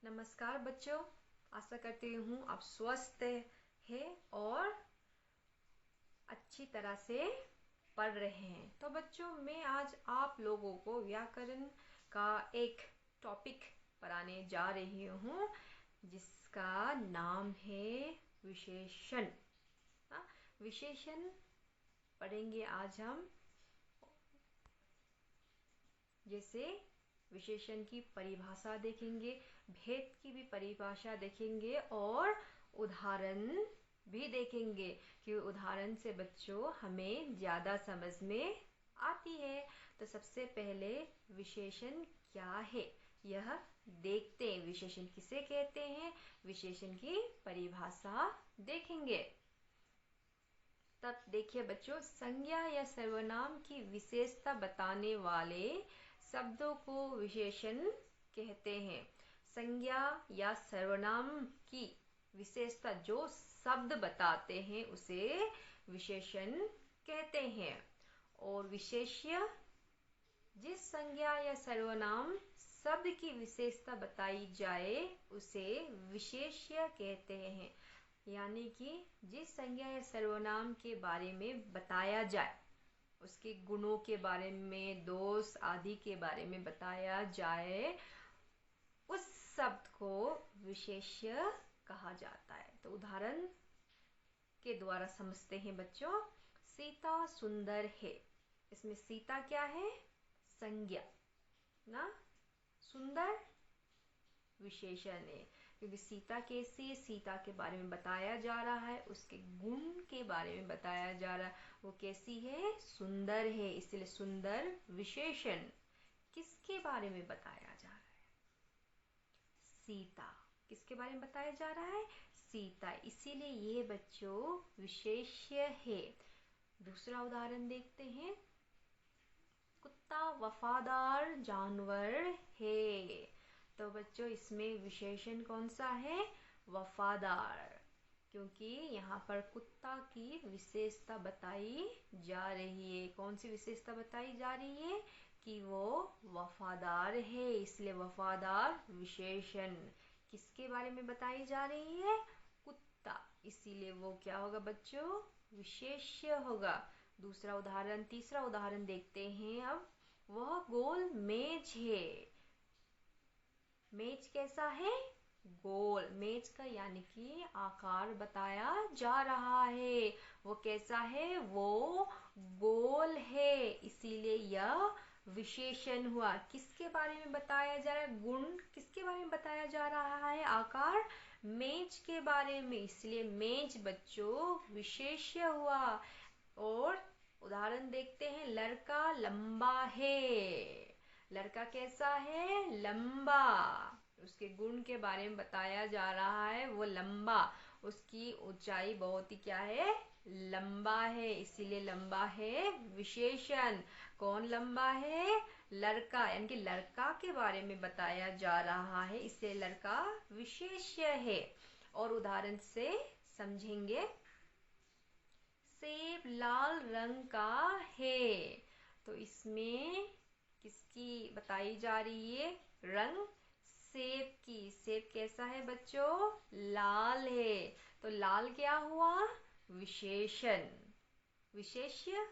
नमस्कार बच्चों, आशा करती हूँ आप स्वस्थ हैं और अच्छी तरह से पढ़ रहे हैं। तो बच्चों, मैं आज आप लोगों को व्याकरण का एक टॉपिक पढ़ाने जा रही हूँ जिसका नाम है विशेषण। विशेषण पढ़ेंगे आज हम। जैसे विशेषण की परिभाषा देखेंगे, भेद की भी परिभाषा देखेंगे और उदाहरण भी देखेंगे कि उदाहरण से बच्चों हमें ज़्यादा समझ में आती है। तो सबसे पहले विशेषण क्या है यह देखते हैं। विशेषण किसे कहते हैं, विशेषण की परिभाषा देखेंगे। तब देखिए बच्चों, संज्ञा या सर्वनाम की विशेषता बताने वाले शब्दों को विशेषण कहते हैं। संज्ञा या सर्वनाम की विशेषता जो शब्द बताते हैं उसे विशेषण कहते हैं। और विशेष्य जिस संज्ञा या सर्वनाम शब्द की विशेषता बताई जाए उसे विशेष्य कहते हैं। यानी कि जिस संज्ञा या सर्वनाम के बारे में बताया जाए, उसके गुणों के बारे में, दोष आदि के बारे में बताया जाए, उस शब्द को विशेष्य कहा जाता है। तो उदाहरण के द्वारा समझते हैं बच्चों। सीता सुंदर है। इसमें सीता क्या है, संज्ञा ना, सुंदर विशेषण है। क्योंकि सीता कैसी, सीता के बारे में बताया जा रहा है, उसके गुण के बारे में बताया जा रहा है, वो कैसी है, सुंदर है, इसलिए सुंदर विशेषण। किसके बारे में बताया जा रहा है, सीता। किसके बारे में बताया जा रहा है, सीता, इसीलिए ये बच्चों विशेष्य है। दूसरा उदाहरण देखते हैं। कुत्ता वफादार जानवर है। तो बच्चों इसमें विशेषण कौन सा है, वफादार। क्योंकि यहाँ पर कुत्ता की विशेषता बताई जा रही है। कौन सी विशेषता बताई जा रही है, कि वो वफादार है, इसलिए वफादार विशेषण। किसके बारे में बताई जा रही है, कुत्ता, इसीलिए वो क्या होगा बच्चों, विशेष्य होगा। दूसरा उदाहरण, तीसरा उदाहरण देखते हैं अब। वह गोल मेज है। मेज कैसा है, गोल। मेज का यानी कि आकार बताया जा रहा है, वो कैसा है, वो गोल है, इसीलिए यह विशेषण हुआ। किसके बारे में बताया जा रहा है, गुण किसके बारे में बताया जा रहा है, आकार मेज के बारे में, इसलिए मेज बच्चों विशेष्य हुआ। और उदाहरण देखते हैं। लड़का लंबा है। लड़का कैसा है, लंबा। उसके गुण के बारे में बताया जा रहा है, वो लंबा, उसकी ऊंचाई बहुत ही क्या है, लंबा है, इसीलिए लंबा है विशेषण। कौन लंबा है, लड़का, यानी कि लड़का के बारे में बताया जा रहा है, इसलिए लड़का विशेष्य है। और उदाहरण से समझेंगे। सेब लाल रंग का है। तो इसमें किसकी बताई जा रही है, रंग सेब की। सेब कैसा है बच्चों, लाल है। तो लाल क्या हुआ, विशेषण, विशेष्य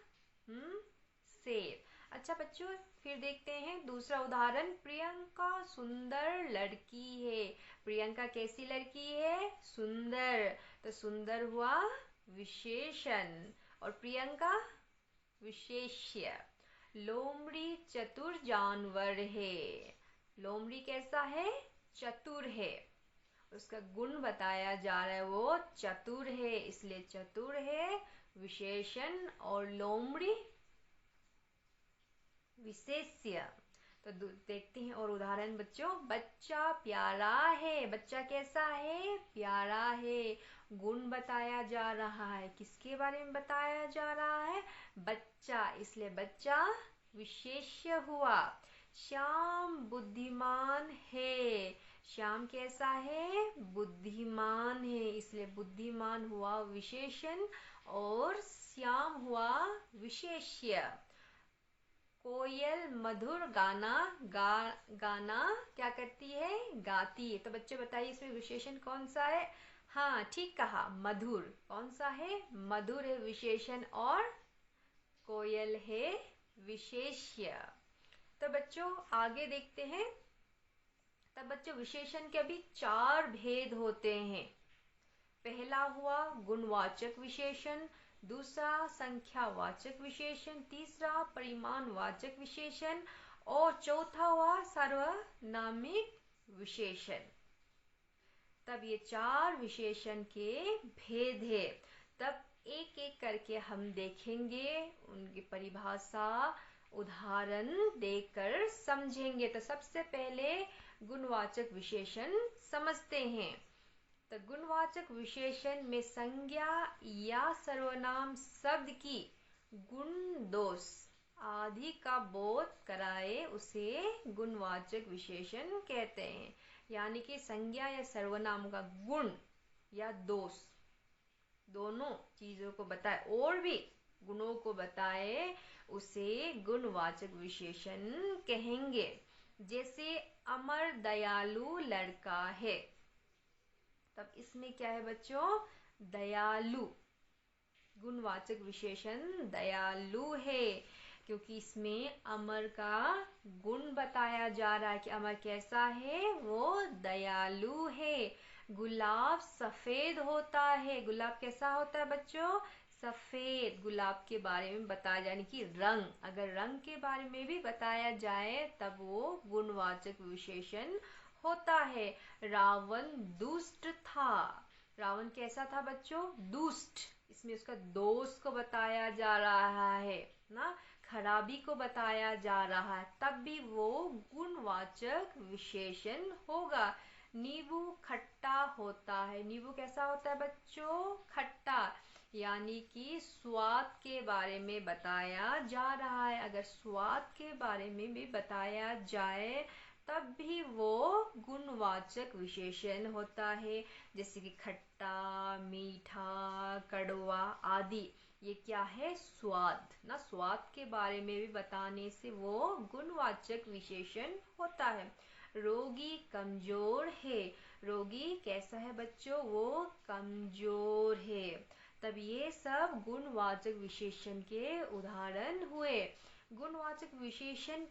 सेब। अच्छा बच्चों, फिर देखते हैं दूसरा उदाहरण। प्रियंका सुंदर लड़की है। प्रियंका कैसी लड़की है, सुंदर। तो सुंदर हुआ विशेषण और प्रियंका विशेष्य। लोमड़ी चतुर जानवर है। लोमड़ी कैसा है, चतुर है, उसका गुण बताया जा रहा है, वो चतुर है, इसलिए चतुर है विशेषण और लोमड़ी विशेष्य। तो देखते हैं और उदाहरण बच्चों। बच्चा प्यारा है। बच्चा कैसा है, प्यारा है, गुण बताया जा रहा है, किसके बारे में बताया जा रहा है, बच्चा, इसलिए बच्चा विशेष्य हुआ। श्याम बुद्धिमान है। श्याम कैसा है, बुद्धिमान है, इसलिए बुद्धिमान हुआ विशेषण और श्याम हुआ विशेष्य। कोयल मधुर गाना गाना क्या करती है, गाती है। तो बच्चे बताइए इसमें विशेषण कौन सा है। हाँ ठीक कहा, मधुर। कौन सा है, मधुर है विशेषण, और कोयल है विशेष्य। तो बच्चों आगे देखते हैं। तब बच्चों विशेषण के अभी 4 भेद होते हैं। पहला हुआ गुणवाचक विशेषण, दूसरा संख्यावाचक विशेषण, तीसरा परिमाणवाचक विशेषण, और चौथा हुआ सार्वनामिक विशेषण। तब ये 4 विशेषण के भेद है। तब एक एक करके हम देखेंगे, उनकी परिभाषा उदाहरण देकर समझेंगे। तो सबसे पहले गुणवाचक विशेषण समझते हैं। तो गुणवाचक विशेषण में संज्ञा या सर्वनाम शब्द की गुण दोष आदि का बोध कराए उसे गुणवाचक विशेषण कहते हैं। यानी कि संज्ञा या सर्वनाम का गुण या दोष दोनों चीजों को बताए और भी गुणों को बताए उसे गुणवाचक विशेषण कहेंगे। जैसे अमर दयालु लड़का है। तब इसमें क्या है बच्चों, दयालु, गुणवाचक विशेषण दयालु है, क्योंकि इसमें अमर का गुण बताया जा रहा है कि अमर कैसा है, वो दयालु है। गुलाब सफेद होता है। गुलाब कैसा होता है बच्चों, सफेद। गुलाब के बारे में बताया, यानी कि रंग, अगर रंग के बारे में भी बताया जाए तब वो गुणवाचक विशेषण होता है। रावण दुष्ट था। रावण कैसा था बच्चों, दुष्ट। इसमें उसका दोष को बताया जा रहा है ना, खराबी को बताया जा रहा है, तब भी वो गुणवाचक विशेषण होगा। नींबू खट्टा होता है। नींबू कैसा होता है बच्चों, खट्टा, यानी कि स्वाद के बारे में बताया जा रहा है। अगर स्वाद के बारे में भी बताया जाए तब भी वो गुणवाचक विशेषण होता है। जैसे कि खट्टा, मीठा, कड़वा आदि, ये क्या है, स्वाद ना, स्वाद के बारे में भी बताने से वो गुणवाचक विशेषण होता है। रोगी कमजोर है। रोगी कैसा है बच्चों, वो कमजोर है। तब ये सब गुणवाचक विशेषण के उदाहरण हुए। गुणवाचक विशेषण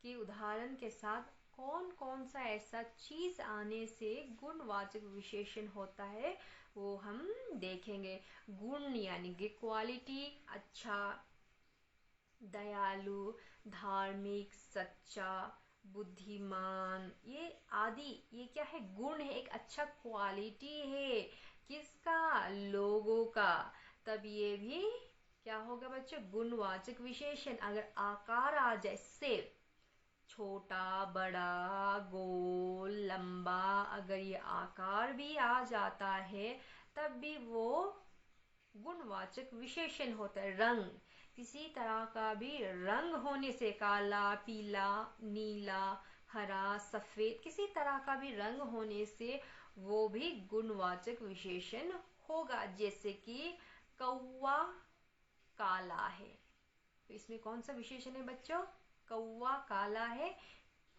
के उदाहरण के साथ कौन कौन सा ऐसा चीज आने से गुणवाचक विशेषण होता है वो हम देखेंगे। गुण यानी कि क्वालिटी, अच्छा, दयालु, धार्मिक, सच्चा, बुद्धिमान, ये आदि, ये क्या है, गुण है, एक अच्छा क्वालिटी है। किसका, लोगों का। तब ये भी क्या होगा बच्चों, गुणवाचक विशेषण। अगर आकार आ जाए, शेप, छोटा, बड़ा, गोल, लंबा, अगर ये आकार भी आ जाता है तब भी वो गुणवाचक विशेषण होता है। रंग, किसी तरह का भी रंग होने से, काला, पीला, नीला, हरा, सफेद, किसी तरह का भी रंग होने से वो भी गुणवाचक विशेषण होगा। जैसे कि कौवा काला है। तो इसमें कौन सा विशेषण है बच्चों, कौवा काला है।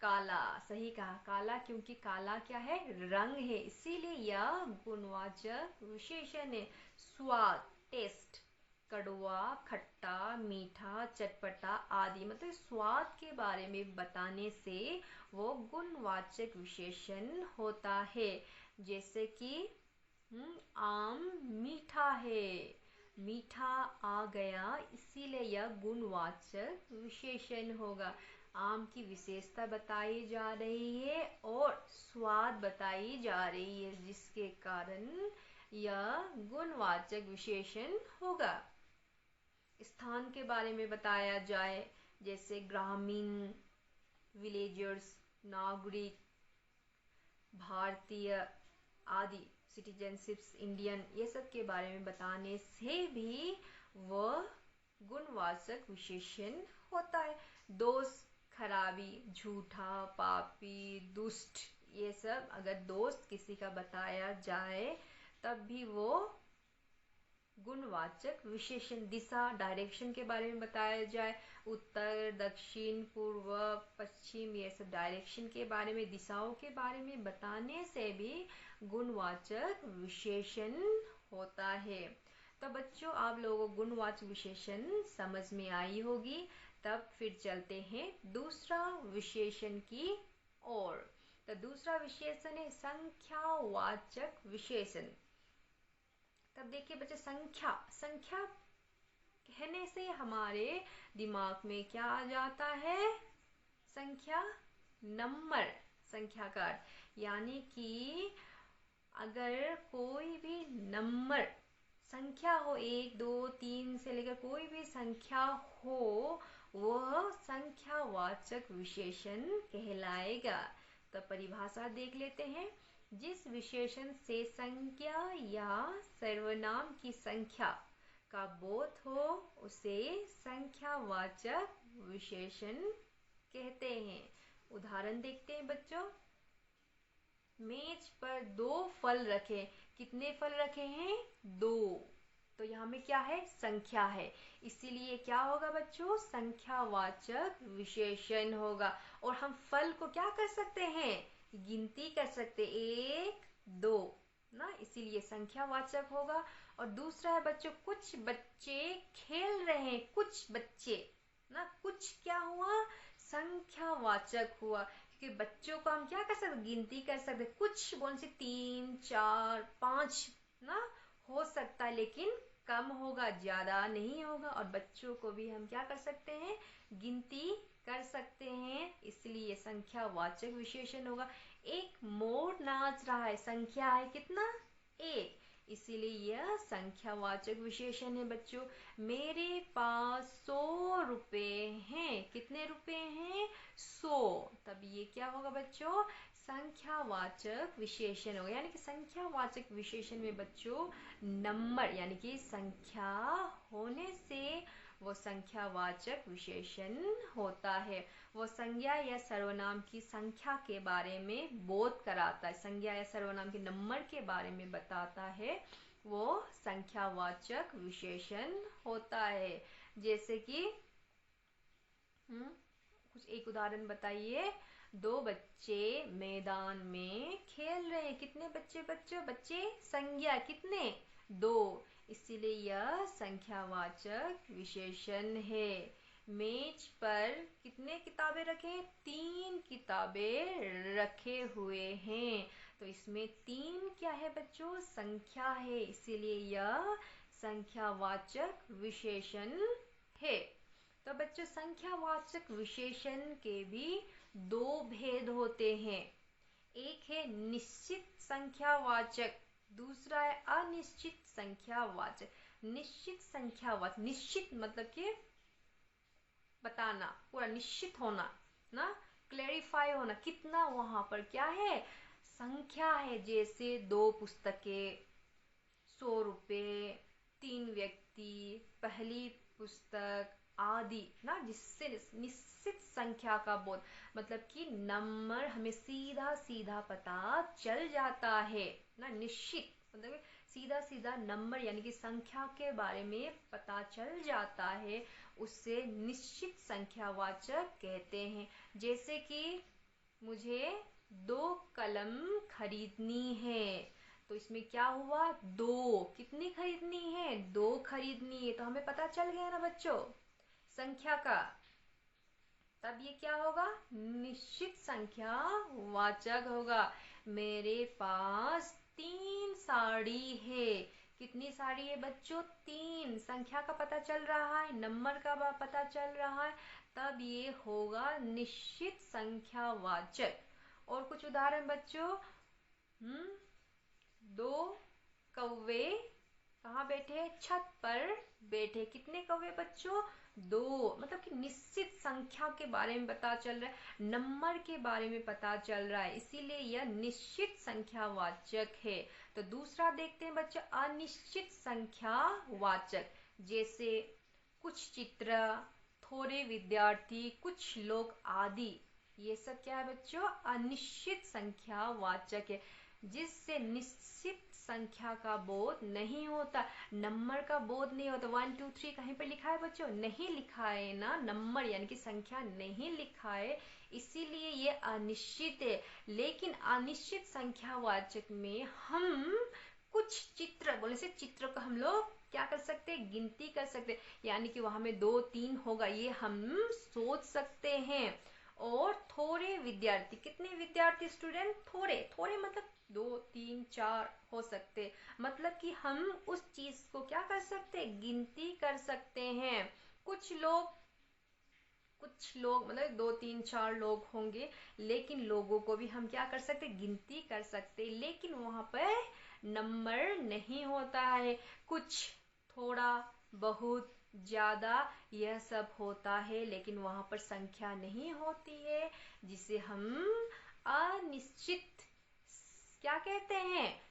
काला, सही कहा, काला, क्योंकि काला क्या है, रंग है, इसीलिए यह गुणवाचक विशेषण है। स्वाद, टेस्ट, कड़वा, खट्टा, मीठा, चटपटा आदि, मतलब स्वाद के बारे में बताने से वो गुणवाचक विशेषण होता है। जैसे कि आम मीठा है। मीठा आ गया, इसीलिए यह गुणवाचक विशेषण होगा। आम की विशेषता बताई जा रही है और स्वाद बताई जा रही है, जिसके कारण यह गुणवाचक विशेषण होगा। स्थान के बारे में बताया जाए, जैसे ग्रामीण, विलेजर्स, नागरिक, भारतीय आदि, सिटीजनशिप्स, इंडियन, ये सब के बारे में बताने से भी वह गुणवाचक विशेषण होता है। दोष, खराबी, झूठा, पापी, दुष्ट, ये सब अगर दोस्त किसी का बताया जाए तब भी वो गुणवाचक विशेषण दिशा डायरेक्शन के बारे में बताया जाए, उत्तर दक्षिण पूर्व पश्चिम ये सब डायरेक्शन के बारे में, दिशाओं के बारे में बताने से भी गुणवाचक विशेषण होता है। तो बच्चों आप लोगों को गुणवाचक विशेषण समझ में आई होगी। तब फिर चलते हैं दूसरा विशेषण की ओर। तो दूसरा विशेषण है संख्यावाचक विशेषण। तब देखिए बच्चे संख्या संख्या कहने से हमारे दिमाग में क्या आ जाता है? संख्या, नंबर, संख्या का अर्थ यानी कि अगर कोई भी नंबर संख्या हो, 1 2 3 से लेकर कोई भी संख्या हो, वह संख्यावाचक विशेषण कहलाएगा। तो परिभाषा देख लेते हैं। जिस विशेषण से संज्ञा या सर्वनाम की संख्या का बोध हो उसे संख्यावाचक विशेषण कहते हैं। उदाहरण देखते हैं बच्चों। मेज पर 2 फल रखे। कितने फल रखे हैं? 2। तो यहाँ में क्या है? संख्या है, इसीलिए क्या होगा बच्चों? संख्यावाचक विशेषण होगा। और हम फल को क्या कर सकते हैं? गिनती कर सकते, 1 2 ना, इसीलिए संख्यावाचक होगा। और दूसरा है बच्चों, कुछ बच्चे खेल रहे हैं। कुछ बच्चे ना, कुछ क्या हुआ? संख्यावाचक हुआ, क्योंकि बच्चों को हम क्या कर सकते? गिनती कर सकते। कुछ बोल से 3 4 5 ना हो सकता है, लेकिन कम होगा, ज्यादा नहीं होगा। और बच्चों को भी हम क्या कर सकते हैं? गिनती कर सकते हैं, इसलिए संख्यावाचक विशेषण होगा। एक मोर नाच रहा है, संख्या है कितना? 1, इसीलिए यह संख्यावाचक विशेषण है बच्चों। मेरे पास 100 रुपए हैं। कितने रुपए हैं? 100। तब ये क्या होगा बच्चों? संख्यावाचक विशेषण होगा। यानी कि संख्यावाचक विशेषण में बच्चों नंबर यानी कि संख्या होने से वो संख्यावाचक विशेषण होता है। वो संज्ञा या सर्वनाम की संख्या के बारे में बोध कराता है, संज्ञा या सर्वनाम के नंबर के बारे में बताता है, वो संख्यावाचक विशेषण होता है। जैसे कि कुछ एक उदाहरण बताइए। 2 बच्चे मैदान में खेल रहे हैं। कितने बच्चे? बच्चे संज्ञा, कितने? 2, इसीलिए यह संख्यावाचक विशेषण है। मेज पर कितने किताबें रखे? 3 किताबें रखे हुए हैं। तो इसमें 3 क्या है बच्चों? संख्या है, इसीलिए यह संख्यावाचक विशेषण है। तो बच्चों संख्यावाचक विशेषण के भी 2 भेद होते हैं। एक है निश्चित संख्यावाचक, दूसरा है अनिश्चित संख्यावाचक। निश्चित संख्यावाचक, निश्चित मतलब कि बताना, पूरा निश्चित होना ना, क्लैरिफाई होना, कितना वहां पर क्या है? संख्या है। जैसे 2 पुस्तकें, 100 रुपए, 3 व्यक्ति, पहली पुस्तक आदि ना, जिससे निश्चित संख्या का बोध, मतलब कि नंबर हमें सीधा सीधा पता चल जाता है ना। निश्चित मतलब सीधा सीधा नंबर यानी कि संख्या के बारे में पता चल जाता है, उससे निश्चित संख्यावाचक कहते हैं। जैसे कि मुझे 2 कलम खरीदनी है, तो इसमें क्या हुआ? 2, कितनी खरीदनी है? 2 खरीदनी है। तो हमें पता चल गया ना बच्चों संख्या का। तब ये क्या होगा? निश्चित संख्या वाचक होगा। मेरे पास 3 साड़ी है। कितनी साड़ी है बच्चों? 3, संख्या का पता चल रहा है, नंबर का पता चल रहा है, तब ये होगा निश्चित संख्या वाचक। और कुछ उदाहरण बच्चों। 2 कौवे कहाँ बैठे? छत पर बैठे। कितने कौवे बच्चों? 2, मतलब कि निश्चित संख्या के बारे में पता चल रहा है, नंबर के बारे में पता चल रहा है, इसीलिए यह निश्चित संख्यावाचक है। तो दूसरा देखते हैं बच्चों, अनिश्चित संख्यावाचक। जैसे कुछ चित्र, थोड़े विद्यार्थी, कुछ लोग आदि ये सब क्या है बच्चों? अनिश्चित संख्या वाचक है, जिससे निश्चित संख्या का बोध नहीं होता, नंबर का बोध नहीं होता। 1 2 3 कहीं पर लिखा है बच्चों? नहीं लिखा है ना, नंबर यानी कि संख्या नहीं लिखा है, इसीलिए ये अनिश्चित है। लेकिन अनिश्चित संख्या वाचक में हम कुछ चित्र, बोले से चित्र को हम लोग क्या कर सकते हैं? गिनती कर सकते हैं, यानी कि वहां में 2 3 होगा, ये हम सोच सकते हैं। और थोड़े विद्यार्थी, कितने विद्यार्थी स्टूडेंट? थोड़े, थोड़े मतलब 2 3 4 हो सकते, मतलब कि हम उस चीज को क्या कर सकते हैं? गिनती कर सकते हैं। कुछ लोग मतलब 2 3 4 लोग होंगे, लेकिन लोगों को भी हम क्या कर सकते? गिनती कर सकते, लेकिन वहां पर नंबर नहीं होता है। कुछ, थोड़ा, बहुत, ज्यादा, यह सब होता है, लेकिन वहां पर संख्या नहीं होती है, जिसे हम अनिश्चित क्या कहते हैं?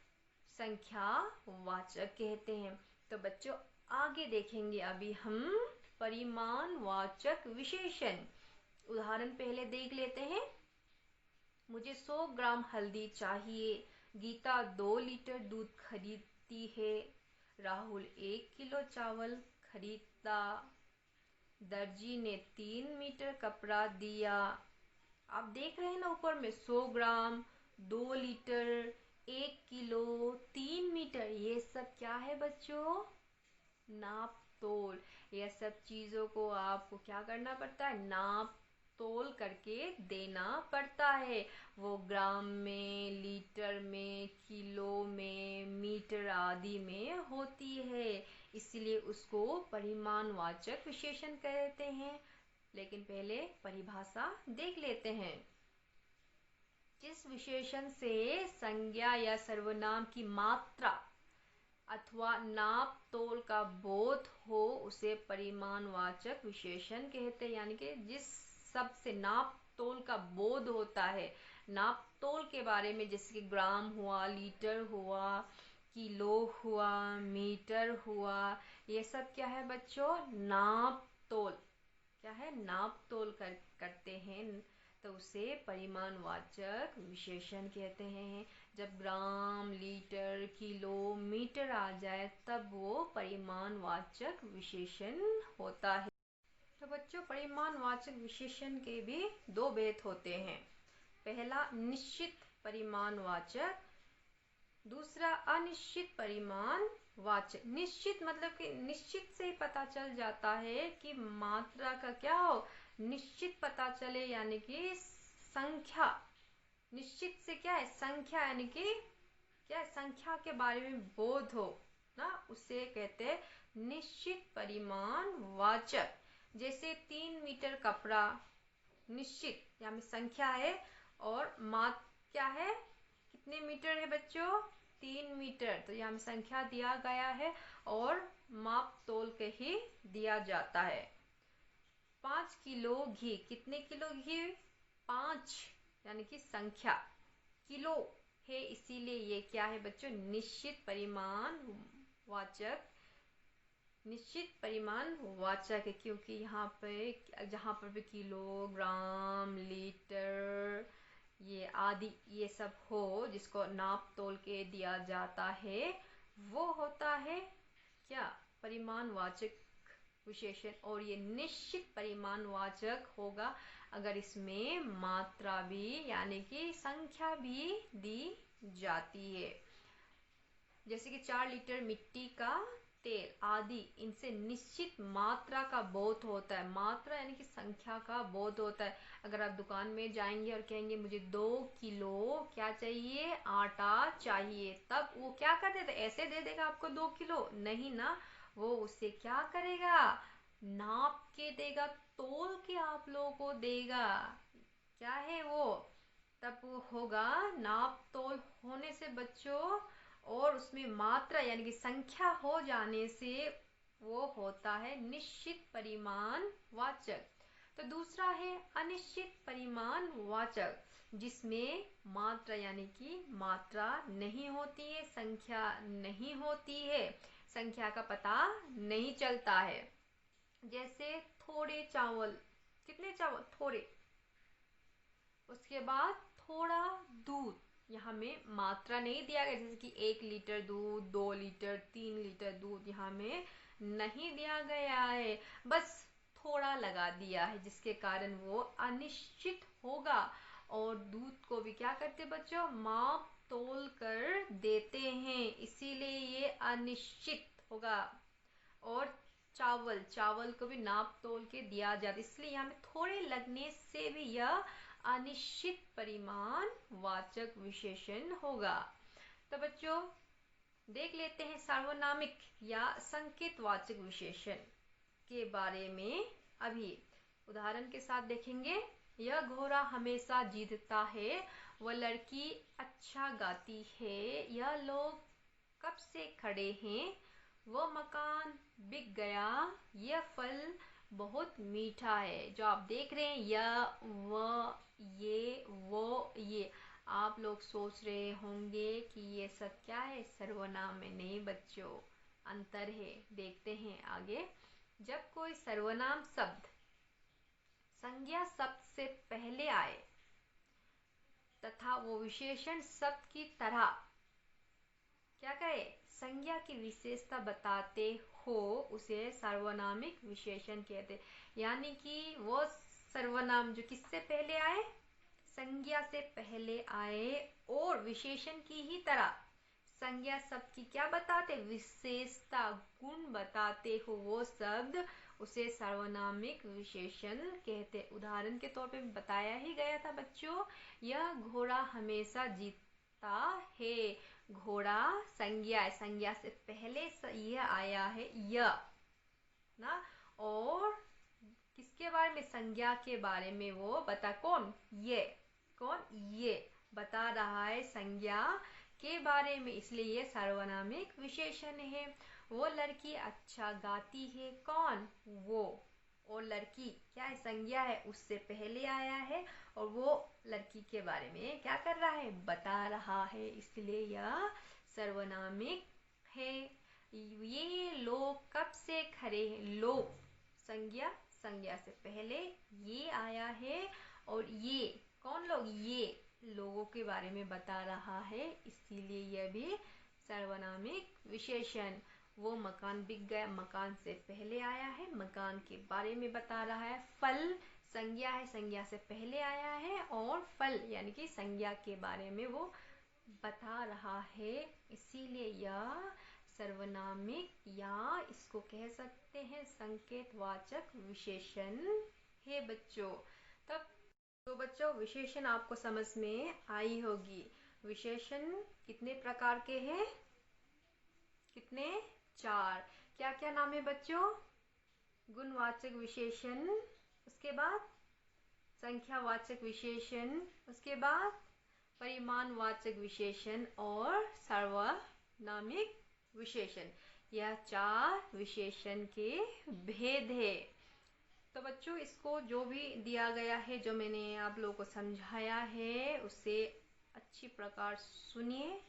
संख्या वाचक कहते हैं। तो बच्चों आगे देखेंगे अभी हम परिमाणवाचक विशेषण। उदाहरण पहले देख लेते हैं। मुझे 100 ग्राम हल्दी चाहिए। गीता 2 लीटर दूध खरीदती है। राहुल 1 किलो चावल खरीदता। दर्जी ने 3 मीटर कपड़ा दिया। आप देख रहे हैं ना ऊपर में 100 ग्राम, 2 लीटर, 1 किलो, 3 मीटर, ये सब क्या है बच्चों? नाप तोल। यह सब चीजों को आपको क्या करना पड़ता है? नाप तोल करके देना पड़ता है। वो ग्राम में, लीटर में, किलो में, मीटर आदि में होती है, इसलिए उसको परिमाणवाचक विशेषण कहते हैं। लेकिन पहले परिभाषा देख लेते हैं। जिस विशेषण से संज्ञा या सर्वनाम की मात्रा अथवा नाप तोल का बोध हो, उसे परिमाणवाचक विशेषण कहते हैं। यानी कि जिस सब से नाप तोल का बोध होता है, नाप तोल के बारे में, जैसे कि ग्राम हुआ, लीटर हुआ, किलो हुआ, मीटर हुआ, ये सब क्या है बच्चों? नाप तोल। क्या है? नाप तोल करते हैं, तो उसे परिमाणवाचक विशेषण कहते हैं। जब ग्राम, लीटर, किलो, मीटर आ जाए, तब वो परिमाणवाचक विशेषण होता है। तो बच्चों परिमाणवाचक विशेषण के भी 2 भेद होते हैं। पहला निश्चित परिमाणवाचक, दूसरा अनिश्चित परिमाणवाचक। निश्चित मतलब कि निश्चित से ही पता चल जाता है कि मात्रा का क्या हो? निश्चित पता चले, यानी कि संख्या। निश्चित से क्या है? संख्या, यानी कि क्या? संख्या के बारे में बोध हो ना, उसे कहते हैं निश्चित परिमाणवाचक। जैसे 3 मीटर कपड़ा, निश्चित यहाँ में संख्या है, और मात्रा क्या है? कितने मीटर है बच्चों? 3 मीटर, तो यहाँ में संख्या दिया गया है और माप तोल के ही दिया जाता है। 5 किलो घी, कितने किलो घी? 5, यानी कि संख्या, किलो है, इसीलिए ये क्या है बच्चों? निश्चित परिमाणवाचक। निश्चित परिमाणवाचक है, क्योंकि यहाँ पे जहाँ पर भी किलो, ग्राम, लीटर, ये आदि ये सब हो, जिसको नाप तोल के दिया जाता है, वो होता है क्या? परिमाणवाचक विशेषण। और ये निश्चित परिमाणवाचक होगा अगर इसमें मात्रा भी, यानी कि संख्या भी दी जाती है। जैसे कि 4 लीटर मिट्टी का तेल आदि, इनसे निश्चित मात्रा का बोध होता है। मात्रा यानी कि संख्या का बोध होता है। अगर आप दुकान में जाएंगे और कहेंगे मुझे 2 किलो क्या चाहिए? आटा चाहिए, तब वो क्या कर देता? ऐसे दे देगा आपको 2 किलो? नहीं ना, वो उसे क्या करेगा? नाप के देगा, तोल के आप लोगों को देगा। क्या है वो? तब वो होगा नाप तोल होने से बच्चों, और उसमें मात्रा यानी कि संख्या हो जाने से वो होता है निश्चित परिमाणवाचक। तो दूसरा है अनिश्चित परिमाणवाचक, जिसमें मात्रा यानी कि मात्रा नहीं होती है, संख्या नहीं होती है, संख्या का पता नहीं चलता है। जैसे थोड़े चावल, कितने चावल? थोड़े, उसके बाद थोड़ा दूध, यहाँ में मात्रा नहीं दिया गया जैसे कि 1 लीटर दूध, 2 लीटर, 3 लीटर दूध यहाँ में नहीं दिया गया है, बस थोड़ा लगा दिया है जिसके कारण वो अनिश्चित होगा। और दूध को भी क्या करते बच्चों, माप तोल कर देते हैं, इसीलिए ये अनिश्चित होगा। और चावल, चावल को भी नाप तोल के दिया जाता है, इसलिए यहाँ में थोड़े लगने से भी यह अनिश्चित परिमाण वाचक विशेषण होगा। तो बच्चों देख लेते हैं सार्वनामिक या संकेतवाचक विशेषण के बारे में। अभी उदाहरण के साथ देखेंगे। यह घोड़ा हमेशा जीतता है, वह लड़की अच्छा गाती है, यह लोग कब से खड़े हैं, वह मकान बिक गया, यह फल बहुत मीठा है। जो आप देख रहे हैं यह, वह, ये, वो, ये, आप लोग सोच रहे होंगे कि ये सब क्या है, सर्वनाम में नहीं बच्चों, अंतर है। देखते हैं आगे। जब कोई सर्वनाम शब्द संज्ञा शब्द से पहले आए तथा वो विशेषण शब्द की तरह क्या करे, संज्ञा की विशेषता बताते हो, उसे सार्वनामिक विशेषण कहते। यानी कि वो सर्वनाम जो किससे पहले आए, संज्ञा से पहले आए और विशेषण की ही तरह संज्ञा शब्द की क्या बताते, विशेषता, गुण बताते हो वो शब्द, उसे सार्वनामिक विशेषण कहते। उदाहरण के तौर पे बताया ही गया था बच्चों, यह घोड़ा हमेशा जीतता है। घोड़ा संज्ञा है, संज्ञा से पहले यह आया है, यह ना। और किसके बारे में, संज्ञा के बारे में वो बता, कौन, ये, कौन, ये बता रहा है संज्ञा के बारे में, इसलिए ये सार्वनामिक विशेषण है। वो लड़की अच्छा गाती है, कौन, वो, और लड़की क्या है, संज्ञा है, उससे पहले आया है और वो लड़की के बारे में क्या कर रहा है, बता रहा है, इसलिए यह सर्वनामिक है। ये लोग कब से खड़े हैं, लोग संज्ञा, संज्ञा से पहले ये आया है और ये कौन लोग, ये लोगों के बारे में बता रहा है, इसीलिए यह भी सर्वनामिक विशेषण। वो मकान बिक गया, मकान से पहले आया है, मकान के बारे में बता रहा है। फल संज्ञा है, संज्ञा से पहले आया है और फल यानी कि संज्ञा के बारे में वो बता रहा है, इसीलिए यह सर्वनामिक या इसको कह सकते हैं संकेतवाचक विशेषण है बच्चों। तब तो बच्चों विशेषण आपको समझ में आई होगी। विशेषण कितने प्रकार के हैं, कितने, 4। क्या क्या नाम है बच्चों, गुणवाचक विशेषण, उसके बाद संख्यावाचक विशेषण, उसके बाद परिमाणवाचक विशेषण और सार्वनामिक विशेषण। यह 4 विशेषण के भेद है। तो बच्चों इसको जो भी दिया गया है, जो मैंने आप लोगों को समझाया है, उसे अच्छी प्रकार सुनिए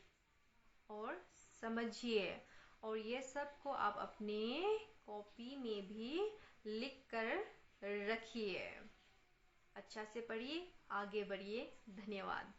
और समझिए, और ये सब को आप अपने कॉपी में भी लिख कर रखिए। अच्छा से पढ़िए, आगे बढ़िए। धन्यवाद।